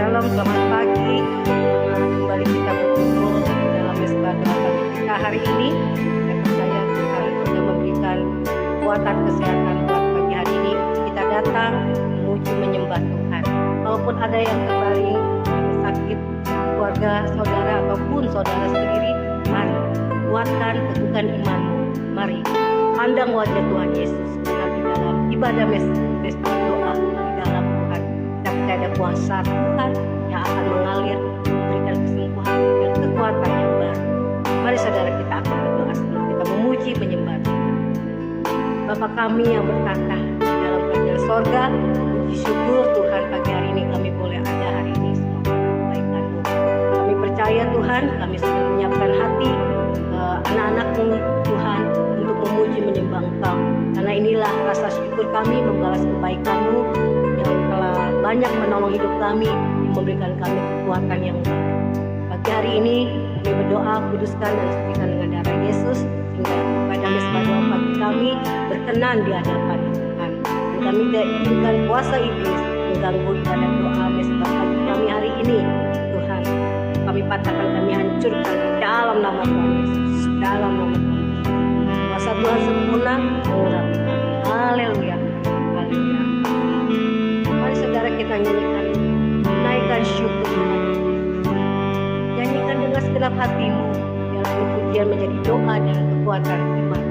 Shalom, selamat pagi. Kembali kita berkumpul dalam mesbah doa pagi kita hari ini. Saya percaya Tuhan sudah memberikan kekuatan kesehatan buat pagi hari ini. Kita datang memuji menyembah Tuhan. Walaupun ada yang terbaring, ada sakit, keluarga saudara ataupun saudara sendiri, mari kuatkan, teguhkan imanmu. Mari pandang wajah Tuhan Yesus di dalam ibadah mesbah doa di dalam Tuhan. Kita percaya ada kuasa Tuhan yang akan mengalir, memberikan kesembuhan dan kekuatan yang baru. Mari saudara, kita akan berdoa sebelum kita memuji menyembah Tuhan. Bapa kami yang berkata di dalam kerajaan sorga, puji syukur Tuhan pagi hari ini kami boleh ada hari ini semua kebaikan-Mu. Kami percaya Tuhan, kami sudah menyiapkan hati anak-anak-Mu Tuhan untuk memuji menyembah Engkau. Karena inilah rasa syukur kami membalas kebaikan-Mu yang telah banyak menolong hidup kami, yang memberikan kami kekuatan yang baru. Pagi hari ini kami berdoa, kuduskan dan sucikan dengan darah Yesus, sehingga pada mesbah doa pagi kami berkenan di hadapan Tuhan. Dan kami tidak izinkan kuasa iblis mengganggu ibadah doa mesbah pagi kami hari ini. Tuhan, kami patahkan, kami hancurkan di dalam nama Tuhan Yesus, dalam nama Tuhan Yesus. Kuasa Tuhan sempurna mengurapi kami. Haleluya, haleluya. Mari saudara kita nyanyikan, naikkan syukur Tuhan. Nyanyikan dengan segenap hatimu, dalam pujian menjadi doa dan kekuatan iman.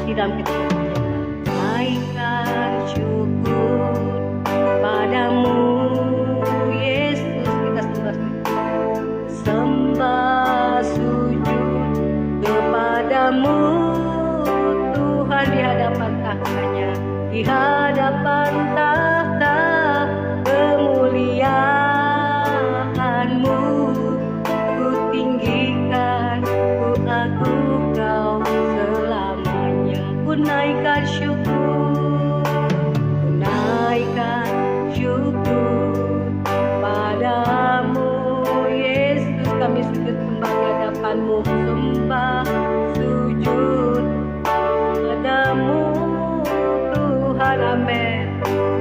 Di dalam kita menyembah, naikkan syukur padamu Yesus. Kita sembah sujud kepadamu Tuhan, di hadapan tahtanya, di hadapan tahta kemuliaan-Mu. Ku tinggikan, ku agung Kau selamanya. Ku naikkan syukur, ku naikkan syukur padamu Yesus. Kami sujud sembah di hadapan-Mu, sembah sujud padamu Tuhan, amin.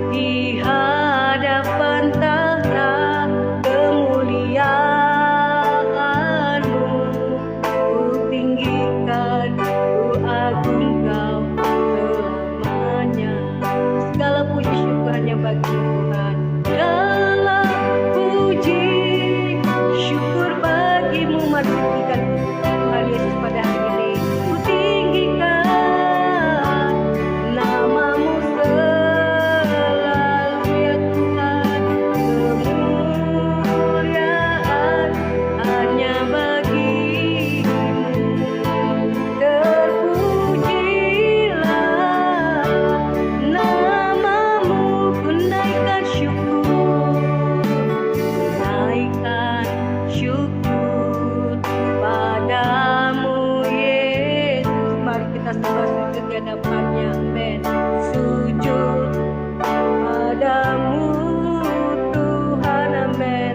Di hadapan tahta kemuliaan-Mu, ku tinggikan, ku agung Kau selamanya. Segala puji syukur hanya bagi Tuhan. Segala puji syukur bagi-Mu. Mari tinggikan Tuhan Yesus pada hari ini. Ku tinggikan nama-Mu selalu ya Tuhan. Kemuliaan hanya bagi-Mu. Terpujilah nama-Mu. Ku naikkan syukur, ku naikkan syukur padamu Yesus. Mari kita sembah sujud di hadapannya, amin. Sujud padamu Tuhan, amin.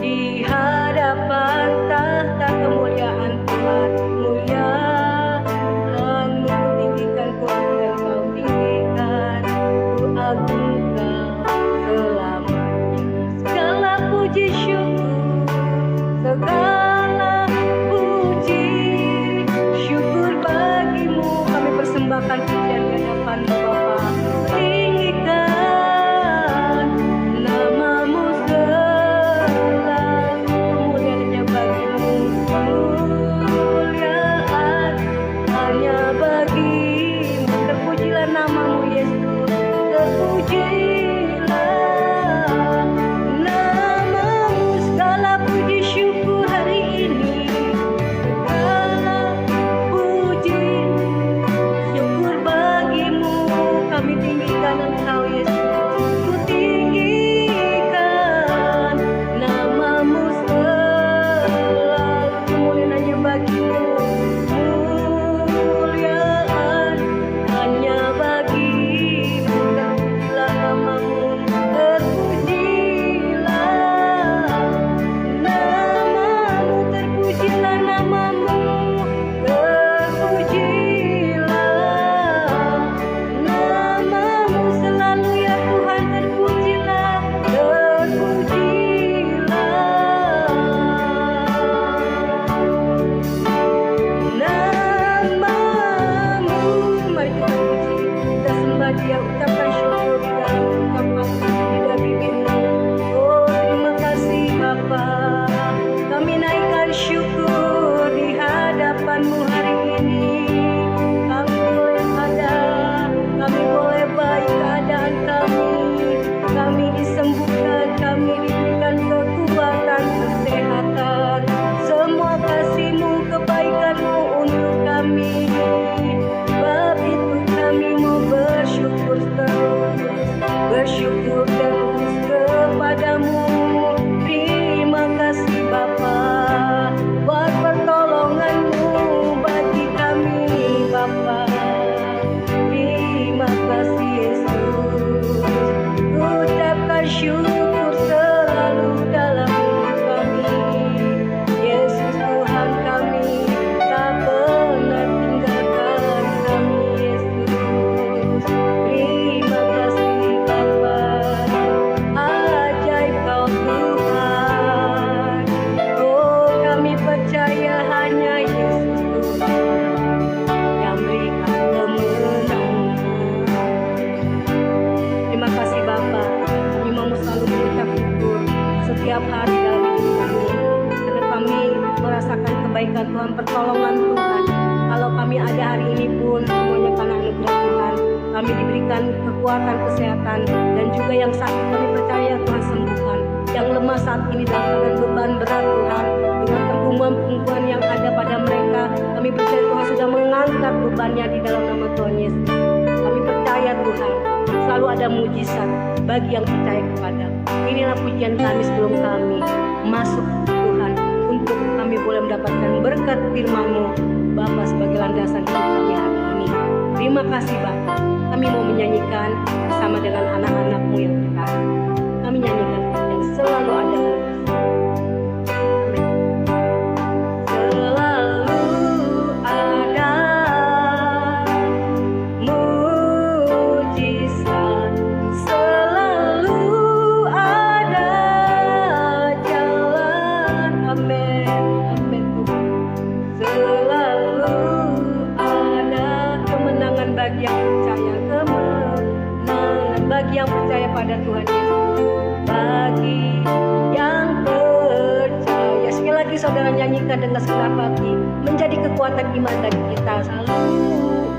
Di hadapan tahta kemuliaan Tuhan, kemuliaan-Mu. Tinggikan, ku agung Kau, tinggikan, ku agung Kau selamanya. Segala puji syukur, segala puji syukur bagi-Mu. Kami persembahkan pujian di hadapan-Mu Bapa. Tinggikan nama-Mu selalu, kemuliaan bagi-Mu. Kemuliaan hanya bagi-Mu. Terpujilah nama-Mu Yesus, terpujilah nama-Mu setiap hari dalam hidup kami. Karena kami merasakan kebaikan Tuhan, pertolongan Tuhan. Kalau kami ada hari ini pun semuanya karena anugerah Tuhan. Kami diberikan kekuatan, kesehatan, dan juga yang sakit kami percaya Tuhan sembuhkan. Yang lemah saat ini dalam keadaan beban berat Tuhan, dengan pergumulan yang ada pada mereka, kami percaya Tuhan sudah mengangkat bebannya di dalam nama Tuhan Yesus. Kami percaya Tuhan, selalu ada mujizat bagi yang percaya kepada. Inilah pujian kami sebelum kami masuk Tuhan, untuk kami boleh mendapatkan berkat firman-Mu Bapa sebagai landasan hidup kami hari ini. Terima kasih Bapa. Kami mau menyanyikan bersama dengan anak-anak-Mu yang terkasih. Kami nyanyikan yang selalu ada mujizat. Bagi yang percaya pada Tuhan Yesus, bagi yang percaya. Sekali lagi saudara nyanyikan dengan segenap hati, menjadi kekuatan iman bagi kita. Selalu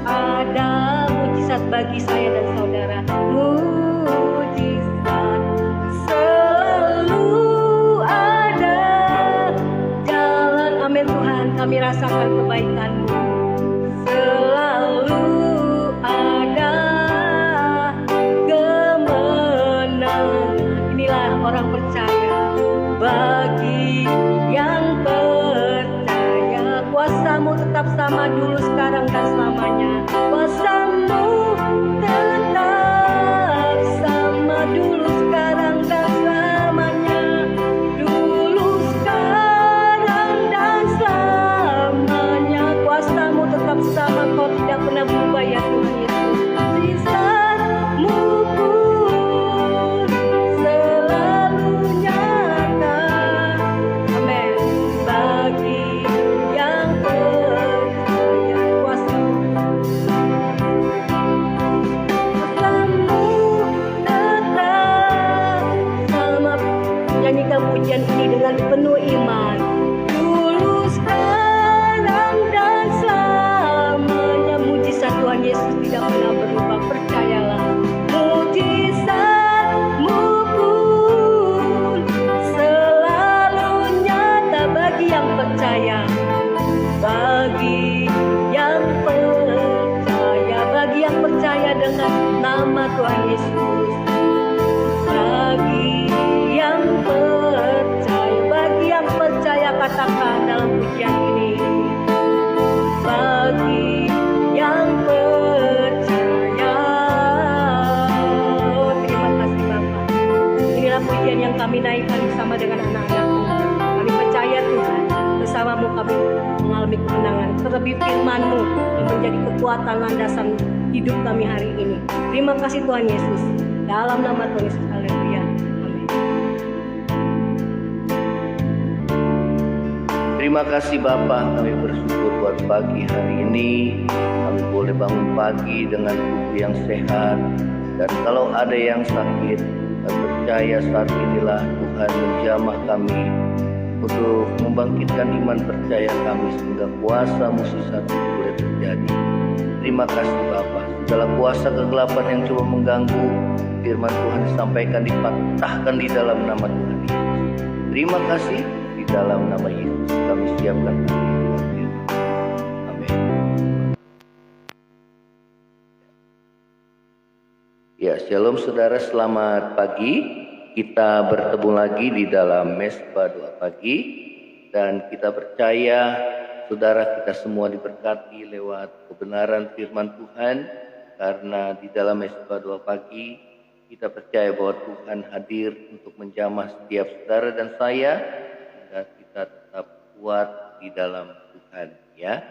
ada mujizat bagi saya dan saudara. Mujizat selalu ada jalan. Amin Tuhan, kami rasakan kebaikan-Mu. Selalu ada orang percaya, bagi yang percaya. Kuasa-Mu tetap sama dulu, sekarang, dan selamanya. Kuasa-Mu tetap sama dulu, sekarang, dan selamanya. Dulu, sekarang, dan selamanya. Kuasa-Mu tetap sama, Kau tidak pernah berubah ya Tuhan Yesus. Sisa-Mu pujian ini dengan penuh iman. Dulu, sekarang, dan selamanya. Mujizat Tuhan Yesus tidak pernah berubah, percayalah. Mujizat-Mu pun selalu nyata bagi yang percaya. Bagi yang percaya, bagi yang percaya dengan nama Tuhan Yesus. Bagi yang percaya, katakan dalam pujian ini. Bagi yang percaya. Oh, terima kasih Bapak. Inilah pujian yang kami naikkan bersama dengan anak-anak-Mu. Kami percaya Tuhan, bersama-Mu kami mengalami kemenangan. Terlebih firman-Mu yang menjadi kekuatan landasan hidup kami hari ini. Terima kasih Tuhan Yesus. Dalam nama Tuhan Yesus, haleluya. Terima kasih Bapa, kami bersyukur buat pagi hari ini. Kami boleh bangun pagi dengan tubuh yang sehat. Dan kalau ada yang sakit, kami percaya saat inilah Tuhan menjamah kami untuk membangkitkan iman percaya kami, sehingga kuasa mukjizat boleh terjadi. Terima kasih Bapa. Segala kuasa kegelapan yang coba mengganggu firman Tuhan disampaikan, dipatahkan di dalam nama Tuhan Yesus. Terima kasih. Di dalam nama Yesus kami siapkan hati. Amin. Ya, shalom saudara, selamat pagi. Kita bertemu lagi di dalam Mesbah Doa Pagi. Dan kita percaya saudara kita semua diberkati lewat kebenaran firman Tuhan. Karena di dalam Mesbah Doa Pagi kita percaya bahwa Tuhan hadir untuk menjamah setiap saudara dan saya. Kita tetap kuat di dalam Tuhan, ya.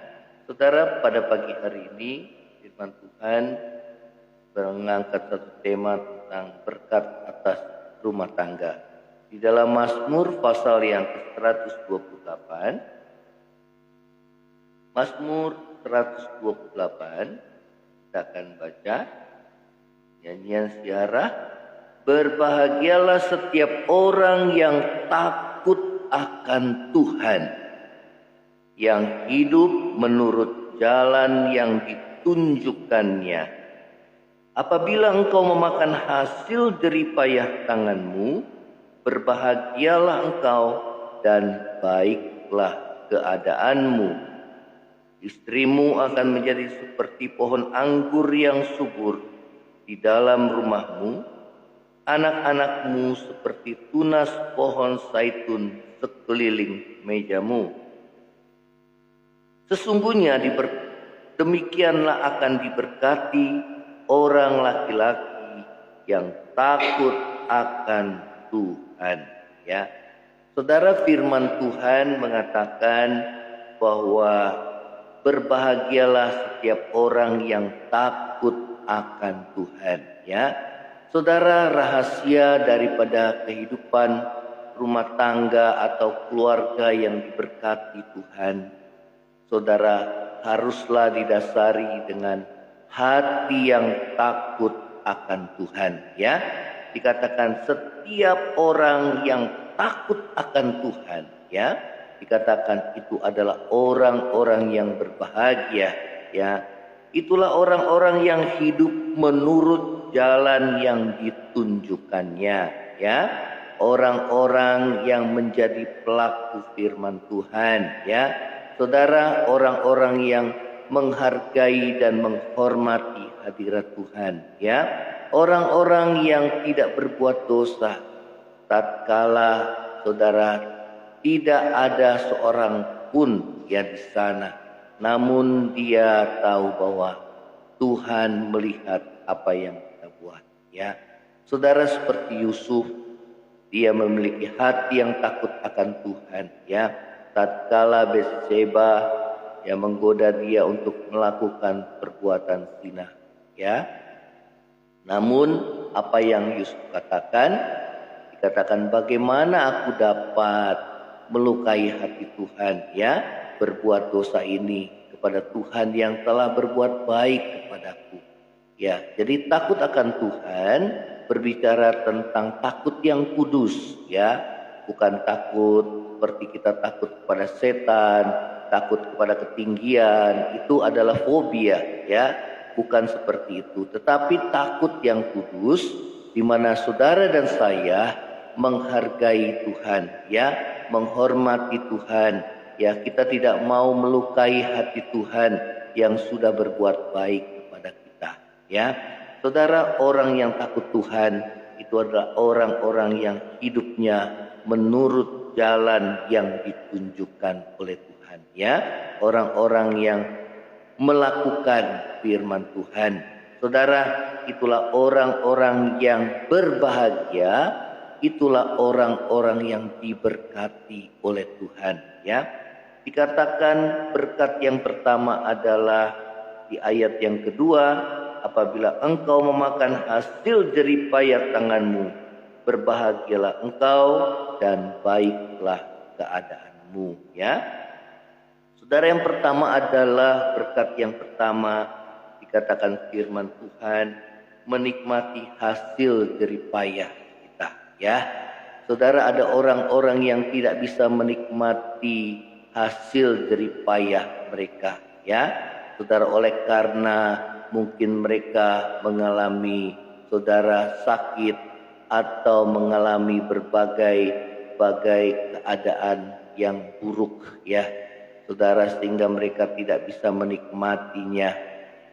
Saudara, pada pagi hari ini firman Tuhan mengangkat satu tema tentang berkat atas rumah tangga. Di dalam Mazmur pasal yang ke-128, Mazmur 128, kita akan baca nyanyian siarah Berbahagialah setiap orang yang takut akan Tuhan, yang hidup menurut jalan yang ditunjukkannya. Apabila engkau memakan hasil jeripayah tanganmu, berbahagialah engkau dan baiklah keadaanmu. Istrimu akan menjadi seperti pohon anggur yang subur di dalam rumahmu, anak-anakmu seperti tunas pohon zaitun sekeliling mejamu. Sesungguhnya demikianlah akan diberkati orang laki-laki yang takut akan Tuhan. Ya, saudara, firman Tuhan mengatakan bahwa berbahagialah setiap orang yang takut akan Tuhan. Ya, saudara, rahasia daripada kehidupan rumah tangga atau keluarga yang diberkati Tuhan, saudara, haruslah didasari dengan hati yang takut akan Tuhan. Ya, dikatakan setiap orang yang takut akan Tuhan, ya, dikatakan itu adalah orang-orang yang berbahagia. Ya, itulah orang-orang yang hidup menurut jalan yang ditunjukkannya. Ya, orang-orang yang menjadi pelaku firman Tuhan. Ya, saudara, orang-orang yang menghargai dan menghormati hadirat Tuhan. Ya, orang-orang yang tidak berbuat dosa, tatkala saudara tidak ada seorang pun yang di sana, namun dia tahu bahwa Tuhan melihat apa yang kita buat. Ya, saudara, seperti Yusuf, dia memiliki hati yang takut akan Tuhan. Ya, tatkala Batseba yang menggoda dia untuk melakukan perbuatan zina. Ya, namun apa yang Yusuf katakan, dikatakan bagaimana aku dapat melukai hati Tuhan, ya, berbuat dosa ini kepada Tuhan yang telah berbuat baik kepadaku. Ya, jadi takut akan Tuhan berbicara tentang takut yang kudus, ya, bukan takut seperti kita takut kepada setan, takut kepada ketinggian, itu adalah fobia, ya, bukan seperti itu. Tetapi takut yang kudus, di mana saudara dan saya menghargai Tuhan, ya, menghormati Tuhan, ya, kita tidak mau melukai hati Tuhan yang sudah berbuat baik kepada kita. Ya, saudara, orang yang takut Tuhan itu adalah orang-orang yang hidupnya menurut jalan yang ditunjukkan oleh Tuhan. Ya, orang-orang yang melakukan firman Tuhan. Saudara, itulah orang-orang yang berbahagia, itulah orang-orang yang diberkati oleh Tuhan. Ya, dikatakan berkat yang pertama adalah di ayat yang kedua, apabila engkau memakan hasil jeripayah tanganmu, berbahagialah engkau dan baiklah keadaanmu. Ya, saudara, yang pertama adalah berkat yang pertama, dikatakan firman Tuhan, menikmati hasil jeripayah kita. Ya, saudara, ada orang-orang yang tidak bisa menikmati hasil jeripayah mereka. Ya, saudara, oleh karena mungkin mereka mengalami, saudara, sakit atau mengalami berbagai keadaan yang buruk, ya, saudara, sehingga mereka tidak bisa menikmatinya.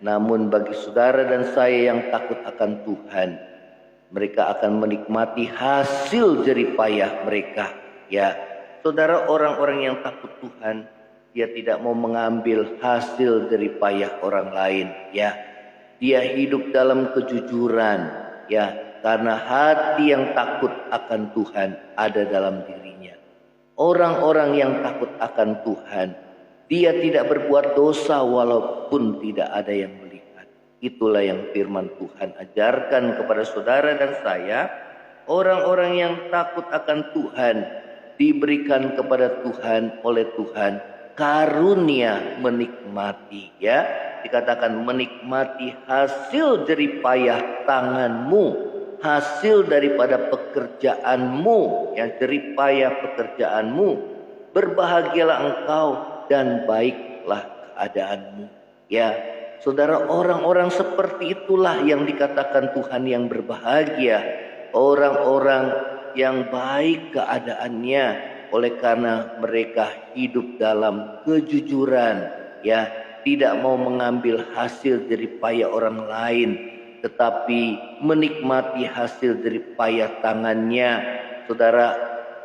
Namun bagi saudara dan saya yang takut akan Tuhan, mereka akan menikmati hasil jeripayah mereka. Ya, saudara, orang-orang yang takut Tuhan, dia tidak mau mengambil hasil jeripayah orang lain. Ya, dia hidup dalam kejujuran. Ya, karena hati yang takut akan Tuhan ada dalam dirinya. Orang-orang yang takut akan Tuhan, dia tidak berbuat dosa walaupun tidak ada yang melihat. Itulah yang firman Tuhan ajarkan kepada saudara dan saya. Orang-orang yang takut akan Tuhan diberikan kepada Tuhan oleh Tuhan karunia menikmati. Ya, dikatakan menikmati hasil jeripayah tanganmu. hasil daripada pekerjaanmu, yang jeripaya pekerjaanmu. Berbahagialah engkau dan baiklah keadaanmu. Ya, saudara, orang-orang seperti itulah yang dikatakan Tuhan yang berbahagia. Orang-orang yang baik keadaannya oleh karena mereka hidup dalam kejujuran, ya, tidak mau mengambil hasil jeripaya orang lain, tetapi menikmati hasil jeripaya tangannya. Saudara,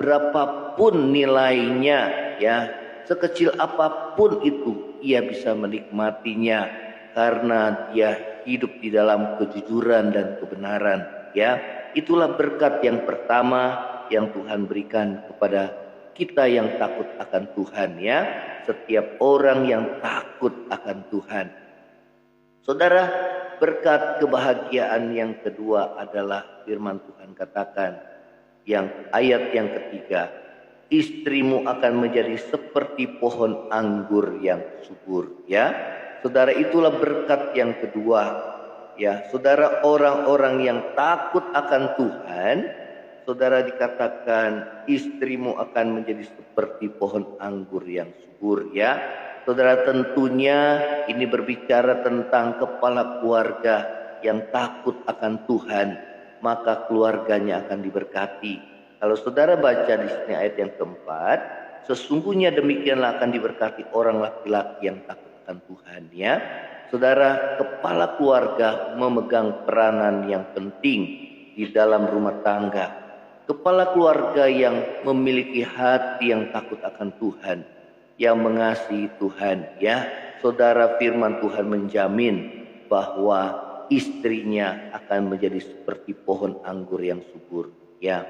berapapun nilainya, ya, sekecil apapun itu, ia bisa menikmatinya karena dia hidup di dalam kejujuran dan kebenaran. Ya, itulah berkat yang pertama yang Tuhan berikan kepada kita yang takut akan Tuhan, ya. Setiap orang yang takut akan Tuhan. Saudara, berkat kebahagiaan yang kedua adalah firman Tuhan katakan, yang ayat yang ketiga, istrimu akan menjadi seperti pohon anggur yang subur. Ya, saudara, itulah berkat yang kedua. Ya, saudara, orang-orang yang takut akan Tuhan, saudara, dikatakan istrimu akan menjadi seperti pohon anggur yang subur. Ya, saudara, tentunya ini berbicara tentang kepala keluarga yang takut akan Tuhan, maka keluarganya akan diberkati. Kalau saudara baca di sini ayat yang keempat, sesungguhnya demikianlah akan diberkati orang laki-laki yang takut akan Tuhan. Ya, saudara, kepala keluarga memegang peranan yang penting di dalam rumah tangga. Kepala keluarga yang memiliki hati yang takut akan Tuhan, yang mengasihi Tuhan, ya, saudara, firman Tuhan menjamin bahwa istrinya akan menjadi seperti pohon anggur yang subur. Ya,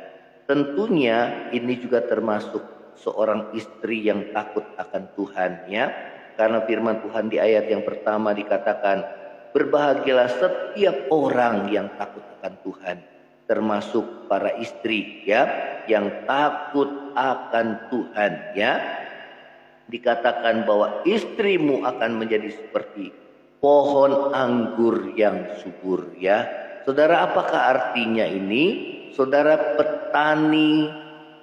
tentunya ini juga termasuk seorang istri yang takut akan Tuhan, ya, karena firman Tuhan di ayat yang pertama dikatakan, berbahagialah setiap orang yang takut akan Tuhan, termasuk para istri, ya, yang takut akan Tuhan. Ya, dikatakan bahwa istrimu akan menjadi seperti pohon anggur yang subur. Ya, saudara, apakah artinya ini? Saudara, petani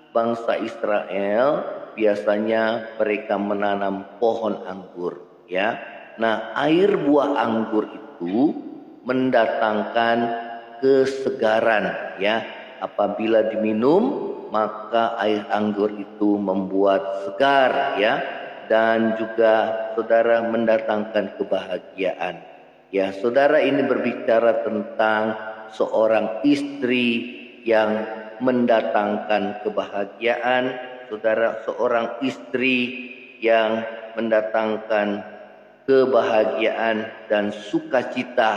bangsa Israel biasanya mereka menanam pohon anggur. Ya, nah, air buah anggur itu mendatangkan kesegaran. Ya, apabila diminum maka air anggur itu membuat segar. Ya, dan juga saudara mendatangkan kebahagiaan. Ya, saudara, ini berbicara tentang seorang istri yang mendatangkan kebahagiaan. Saudara, seorang istri yang mendatangkan kebahagiaan dan sukacita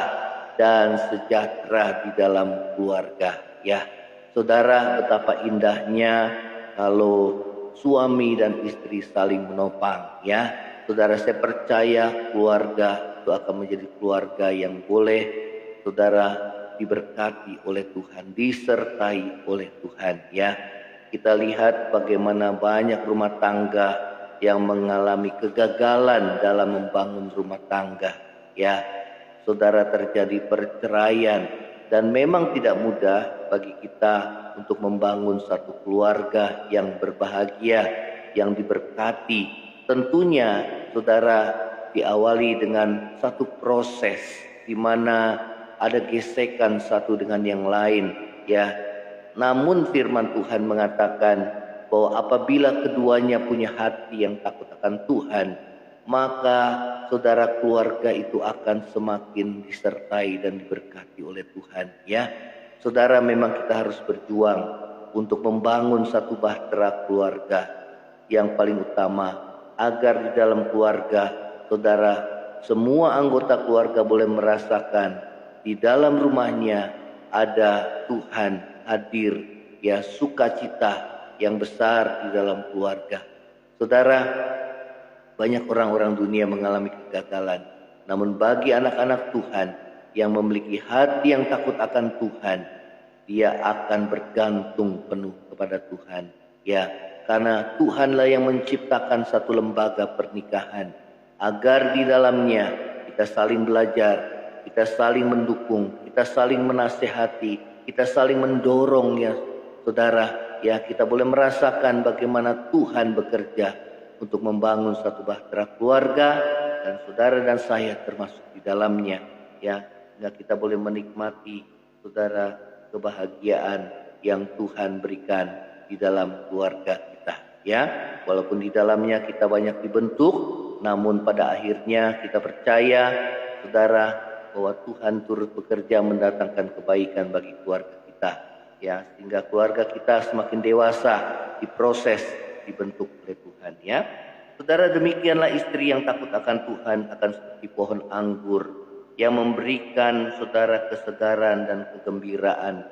dan sejahtera di dalam keluarga. Ya, saudara, betapa indahnya kalau suami dan istri saling menopang. Ya, saudara, saya percaya keluarga itu akan menjadi keluarga yang boleh saudara diberkati oleh Tuhan, disertai oleh Tuhan. Ya, kita lihat bagaimana banyak rumah tangga yang mengalami kegagalan dalam membangun rumah tangga. Ya, saudara, terjadi perceraian dan memang tidak mudah bagi kita untuk membangun satu keluarga yang berbahagia, yang diberkati. Tentunya saudara diawali dengan satu proses di mana ada gesekan satu dengan yang lain. Ya, namun firman Tuhan mengatakan bahwa apabila keduanya punya hati yang takut akan Tuhan, maka saudara, keluarga itu akan semakin disertai dan diberkati oleh Tuhan. Ya, saudara, memang kita harus berjuang untuk membangun satu bahtera keluarga. Yang paling utama agar di dalam keluarga saudara, semua anggota keluarga boleh merasakan di dalam rumahnya ada Tuhan hadir. Ya, sukacita yang besar di dalam keluarga. Saudara, banyak orang-orang dunia mengalami kegagalan. Namun bagi anak-anak Tuhan yang memiliki hati yang takut akan Tuhan, dia akan bergantung penuh kepada Tuhan. Ya, karena Tuhanlah yang menciptakan satu lembaga pernikahan, agar di dalamnya kita saling belajar, kita saling mendukung, kita saling menasehati, kita saling mendorong ya saudara, ya kita boleh merasakan bagaimana Tuhan bekerja untuk membangun satu bahtera keluarga, dan saudara dan saya termasuk di dalamnya ya, sehingga kita boleh menikmati saudara kebahagiaan yang Tuhan berikan di dalam keluarga kita ya. Walaupun di dalamnya kita banyak dibentuk, namun pada akhirnya kita percaya saudara bahwa Tuhan turut bekerja mendatangkan kebaikan bagi keluarga kita ya, sehingga keluarga kita semakin dewasa diproses, dibentuk oleh Tuhan ya. Saudara, demikianlah istri yang takut akan Tuhan akan seperti pohon anggur yang memberikan saudara kesegaran dan kegembiraan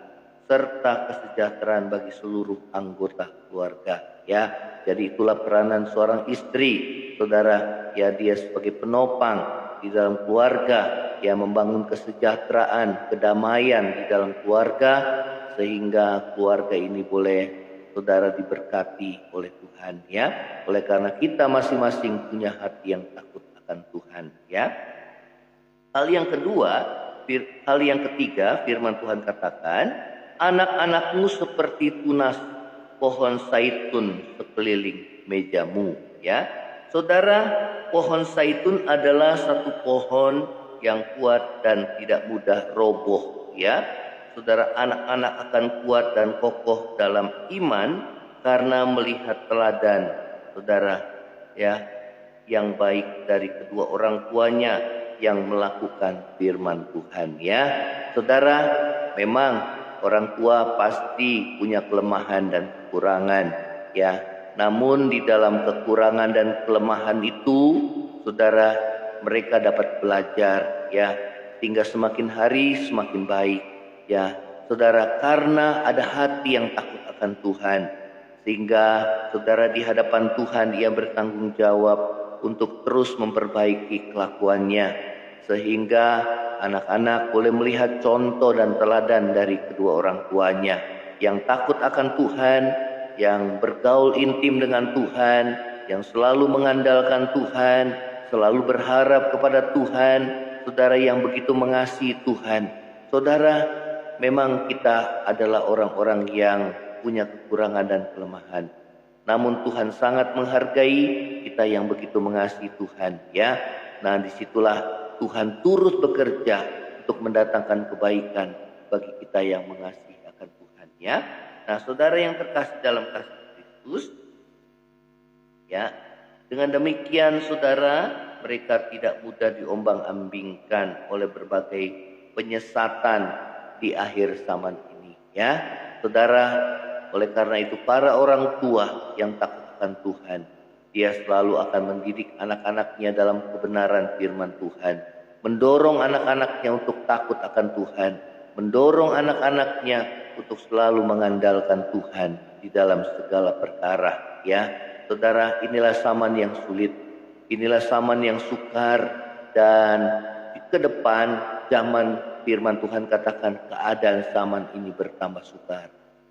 serta kesejahteraan bagi seluruh anggota keluarga ya. Jadi itulah peranan seorang istri saudara ya, dia sebagai penopang di dalam keluarga ya, membangun kesejahteraan, kedamaian di dalam keluarga, sehingga keluarga ini boleh saudara diberkati oleh Tuhan ya. Oleh karena kita masing-masing punya hati yang takut akan Tuhan ya. Hal yang ketiga firman Tuhan katakan, anak-anakmu seperti tunas pohon zaitun sekeliling mejamu ya. Saudara, pohon zaitun adalah satu pohon yang kuat dan tidak mudah roboh ya. Saudara, anak-anak akan kuat dan kokoh dalam iman karena melihat teladan saudara ya, yang baik dari kedua orang tuanya yang melakukan firman Tuhan ya. Saudara, memang orang tua pasti punya kelemahan dan kekurangan ya. Namun di dalam kekurangan dan kelemahan itu saudara, mereka dapat belajar ya, sehingga semakin hari semakin baik ya saudara, karena ada hati yang takut akan Tuhan, sehingga saudara di hadapan Tuhan ia bertanggung jawab untuk terus memperbaiki kelakuannya, sehingga anak-anak boleh melihat contoh dan teladan dari kedua orang tuanya yang takut akan Tuhan, yang bergaul intim dengan Tuhan, yang selalu mengandalkan Tuhan, selalu berharap kepada Tuhan, saudara, yang begitu mengasihi Tuhan. Saudara, memang kita adalah orang-orang yang punya kekurangan dan kelemahan, namun Tuhan sangat menghargai kita yang begitu mengasihi Tuhan ya. Nah, disitulah Tuhan turut bekerja untuk mendatangkan kebaikan bagi kita yang mengasihi akan Tuhan ya. Nah, saudara yang terkasih dalam kasih Kristus ya, dengan demikian saudara, mereka tidak mudah diombang-ambingkan oleh berbagai penyesatan di akhir zaman ini ya saudara. Oleh karena itu para orang tua yang takut akan Tuhan, dia selalu akan mendidik anak-anaknya dalam kebenaran firman Tuhan, mendorong anak-anaknya untuk takut akan Tuhan, mendorong anak-anaknya untuk selalu mengandalkan Tuhan di dalam segala perkara ya saudara. Inilah zaman yang sulit, inilah zaman yang sukar, dan ke depan zaman firman Tuhan katakan keadaan zaman ini bertambah sukar,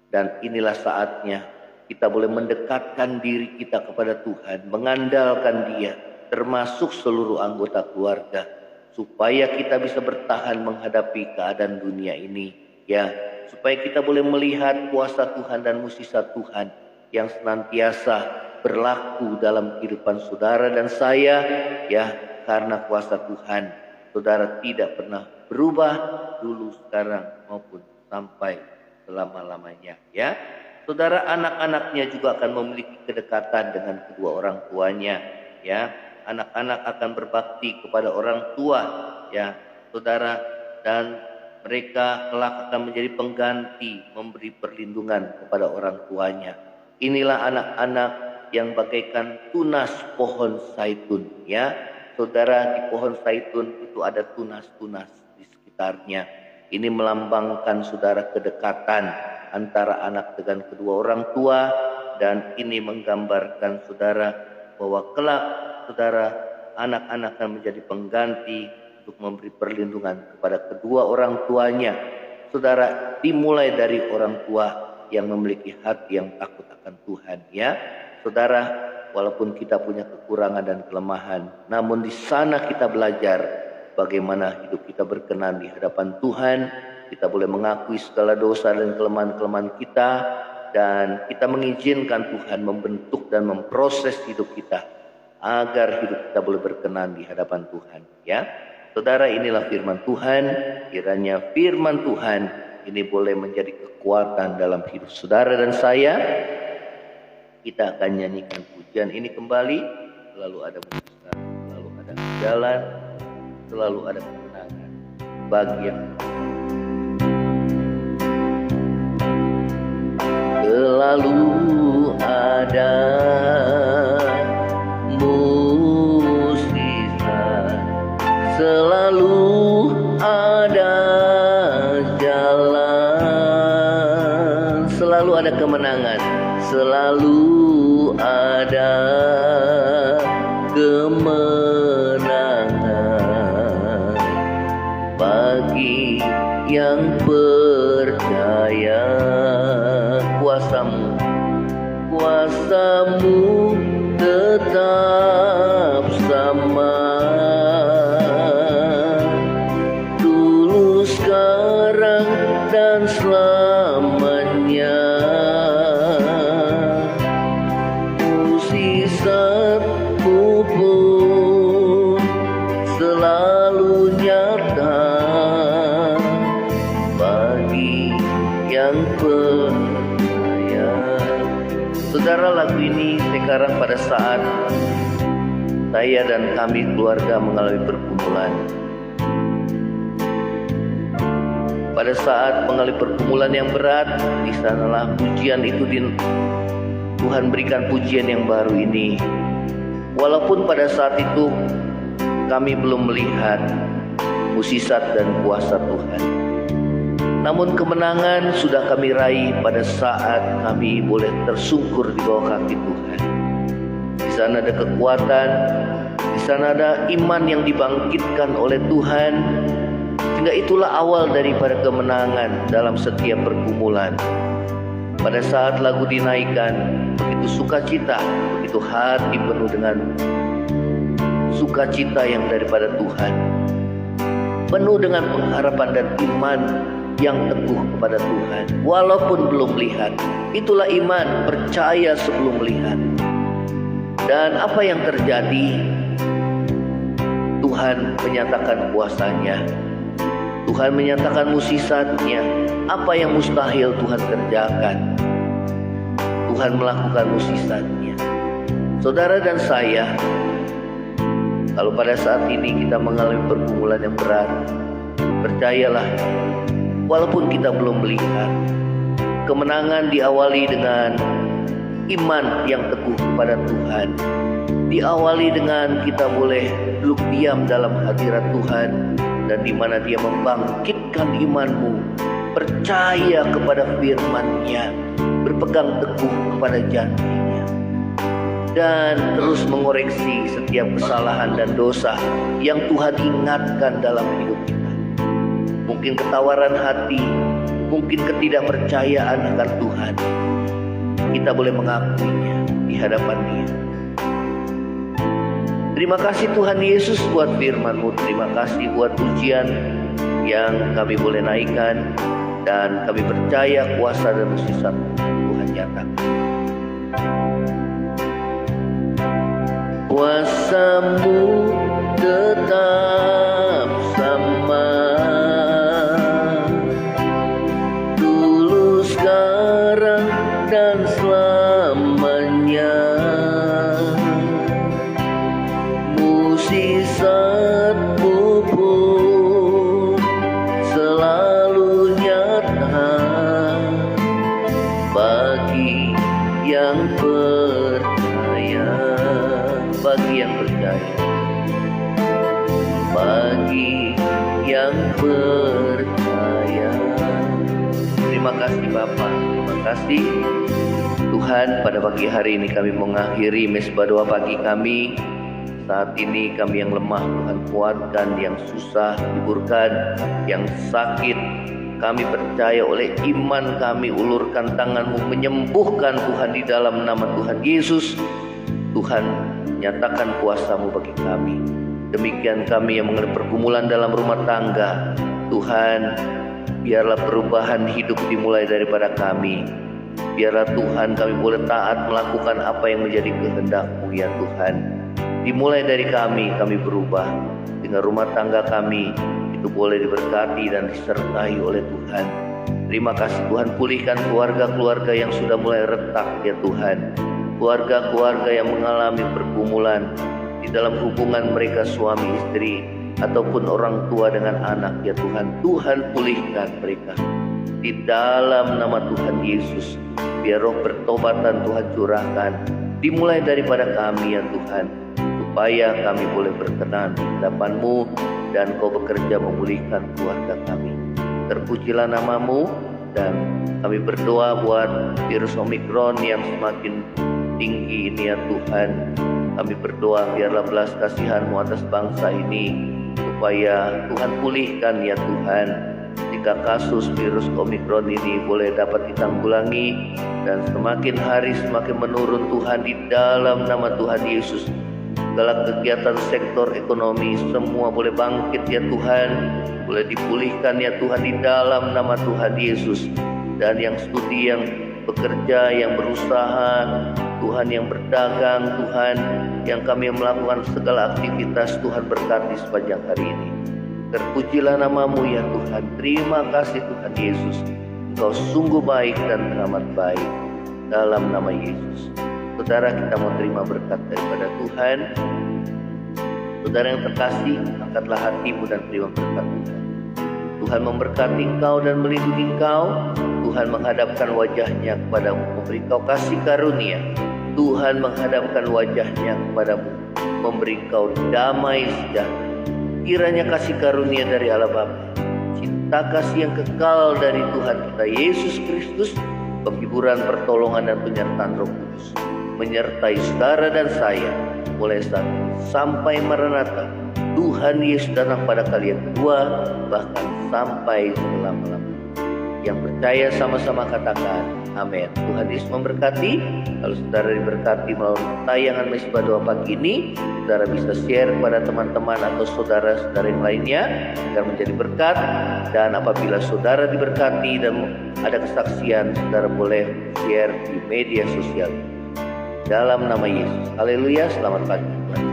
dan inilah saatnya kita boleh mendekatkan diri kita kepada Tuhan, mengandalkan Dia, termasuk seluruh anggota keluarga, supaya kita bisa bertahan menghadapi keadaan dunia ini ya, supaya kita boleh melihat kuasa Tuhan dan mukjizat Tuhan yang senantiasa berlaku dalam kehidupan saudara dan saya ya. Karena kuasa Tuhan saudara tidak pernah berubah dulu, sekarang maupun sampai selama-lamanya ya. Saudara, anak-anaknya juga akan memiliki kedekatan dengan kedua orang tuanya ya. Anak-anak akan berbakti kepada orang tua ya saudara, dan mereka kelak akan menjadi pengganti, memberi perlindungan kepada orang tuanya. Inilah anak-anak yang bagaikan tunas pohon zaitun ya saudara. Di pohon zaitun itu ada tunas-tunas di sekitarnya. Ini melambangkan saudara kedekatan antara anak dengan kedua orang tua, dan ini menggambarkan saudara bahwa kelak saudara, anak-anak akan menjadi pengganti untuk memberi perlindungan kepada kedua orang tuanya. Saudara, dimulai dari orang tua yang memiliki hati yang takut akan Tuhan ya saudara. Walaupun kita punya kekurangan dan kelemahan, namun di sana kita belajar bagaimana hidup kita berkenan di hadapan Tuhan, kita boleh mengakui segala dosa dan kelemahan-kelemahan kita, dan kita mengizinkan Tuhan membentuk dan memproses hidup kita agar hidup kita boleh berkenan di hadapan Tuhan. Ya, saudara, inilah firman Tuhan. Kiranya firman Tuhan ini boleh menjadi kekuatan dalam hidup saudara dan saya. Kita akan nyanyikan pujian ini kembali. Selalu ada mujizat, selalu ada jalan, selalu ada kemenangan bagi yang selalu ada mujizat, selalu ada jalan, selalu ada kemenangan, selalu ada kemenangan bagi yang percaya. Kuasamu tetap sama, dulu, sekarang, dan selamanya. Mujizatmu pun selalu nyata bagi yang percaya. Saudara, lagu ini sekarang pada saat saya dan kami keluarga mengalami pergumulan. Pada saat mengalami pergumulan yang berat, di sanalah pujian itu Tuhan berikan pujian yang baru ini. Walaupun pada saat itu kami belum melihat mukjizat dan kuasa Tuhan, namun kemenangan sudah kami raih pada saat kami boleh tersungkur di bawah kaki Tuhan. Di sana ada kekuatan, di sana ada iman yang dibangkitkan oleh Tuhan, sehingga itulah awal daripada kemenangan dalam setiap pergumulan. Pada saat lagu dinaikkan, begitu sukacita, begitu hati penuh dengan sukacita yang daripada Tuhan, penuh dengan pengharapan dan iman yang teguh kepada Tuhan. Walaupun belum melihat, itulah iman, percaya sebelum melihat. Dan apa yang terjadi? Tuhan menyatakan kuasanya, Tuhan menyatakan mukjizatnya. Apa yang mustahil Tuhan kerjakan, Tuhan melakukan mukjizatnya. Saudara dan saya, kalau pada saat ini kita mengalami pergumulan yang berat, percayalah, walaupun kita belum melihat, kemenangan diawali dengan iman yang teguh kepada Tuhan. Diawali dengan kita boleh duduk diam dalam hadirat Tuhan, dan di mana Dia membangkitkan imanmu, percaya kepada firman-Nya, berpegang teguh kepada janji-Nya, dan terus mengoreksi setiap kesalahan dan dosa yang Tuhan ingatkan dalam hidup kita. Mungkin ketawaran hati, mungkin ketidakpercayaan akan Tuhan, kita boleh mengakuinya di hadapan Dia. Terima kasih Tuhan Yesus buat firman-Mu. Terima kasih buat pujian yang kami boleh naikkan, dan kami percaya kuasa dan mukjizat Tuhan nyatakan. Kuasa-Mu tetap sama, dulu, sekarang, dan selamanya. Mukjizat-Mu pun selalu nyata bagi yang percaya, bagi yang percaya, bagi yang percaya. Terima kasih Bapa, terima kasih Tuhan. Pada pagi hari ini kami mengakhiri mesbah doa pagi kami. Saat ini kami yang lemah Tuhan kuatkan, yang susah hiburkan, yang sakit kami percaya oleh iman kami ulurkan tangan-Mu menyembuhkan Tuhan di dalam nama Tuhan Yesus. Tuhan nyatakan kuasa-Mu bagi kami. Demikian kami yang mengalami pergumulan dalam rumah tangga, Tuhan biarlah perubahan hidup dimulai daripada kami. Biarlah Tuhan kami boleh taat melakukan apa yang menjadi kehendak-Mu ya Tuhan. Dimulai dari kami berubah, dengan rumah tangga kami itu boleh diberkati dan disertai oleh Tuhan. Terima kasih Tuhan, pulihkan keluarga-keluarga yang sudah mulai retak ya Tuhan. Keluarga-keluarga yang mengalami pergumulan di dalam hubungan mereka suami istri ataupun orang tua dengan anak ya Tuhan. Tuhan pulihkan mereka di dalam nama Tuhan Yesus. Biar roh pertobatan Tuhan curahkan dimulai daripada kami ya Tuhan, supaya kami boleh berkenan di hadapan-Mu dan Kau bekerja memulihkan keluarga kami. Terpujilah nama-Mu, dan kami berdoa buat virus Omikron yang semakin tinggi ini ya Tuhan. Kami berdoa biarlah belas kasihan-Mu atas bangsa ini, supaya Tuhan pulihkan ya Tuhan. Jika kasus virus Omikron ini boleh dapat ditanggulangi dan semakin hari semakin menurun Tuhan, di dalam nama Tuhan Yesus. Segala kegiatan sektor ekonomi semua boleh bangkit ya Tuhan, boleh dipulihkan ya Tuhan di dalam nama Tuhan Yesus. Dan yang studi, yang bekerja, yang berusaha Tuhan, yang berdagang Tuhan, yang kami melakukan segala aktivitas Tuhan berkati sepanjang hari ini. Terpujilah nama-Mu ya Tuhan. Terima kasih Tuhan Yesus, Engkau sungguh baik dan teramat baik. Dalam nama Yesus, saudara, kita mau terima berkat daripada Tuhan. Saudara yang terkasih, angkatlah hatimu dan terima berkat Tuhan. Tuhan memberkati engkau dan melindungi engkau. Tuhan menghadapkan wajahnya kepadamu, memberi engkau kasih karunia. Tuhan menghadapkan wajahnya kepadamu, memberi engkau damai sejahtera. Kiranya kasih karunia dari Allah Bapa, cinta kasih yang kekal dari Tuhan kita Yesus Kristus, penghiburan, pertolongan, dan penyertaan Roh Kudus menyertai saudara dan saya mulai saat ini sampai Maranatha. Tuhan Yesus datang pada kali yang kedua, bahkan sampai selama-lamanya. Yang percaya sama-sama katakan amin. Tuhan Yesus memberkati. Kalau saudara diberkati melalui tayangan Mesbah Doa Pagi ini, saudara bisa share kepada teman-teman atau saudara-saudara yang lainnya agar menjadi berkat. Dan apabila saudara diberkati dan ada kesaksian, saudara boleh share di media sosial. Dalam nama Yesus. Haleluya, selamat pagi.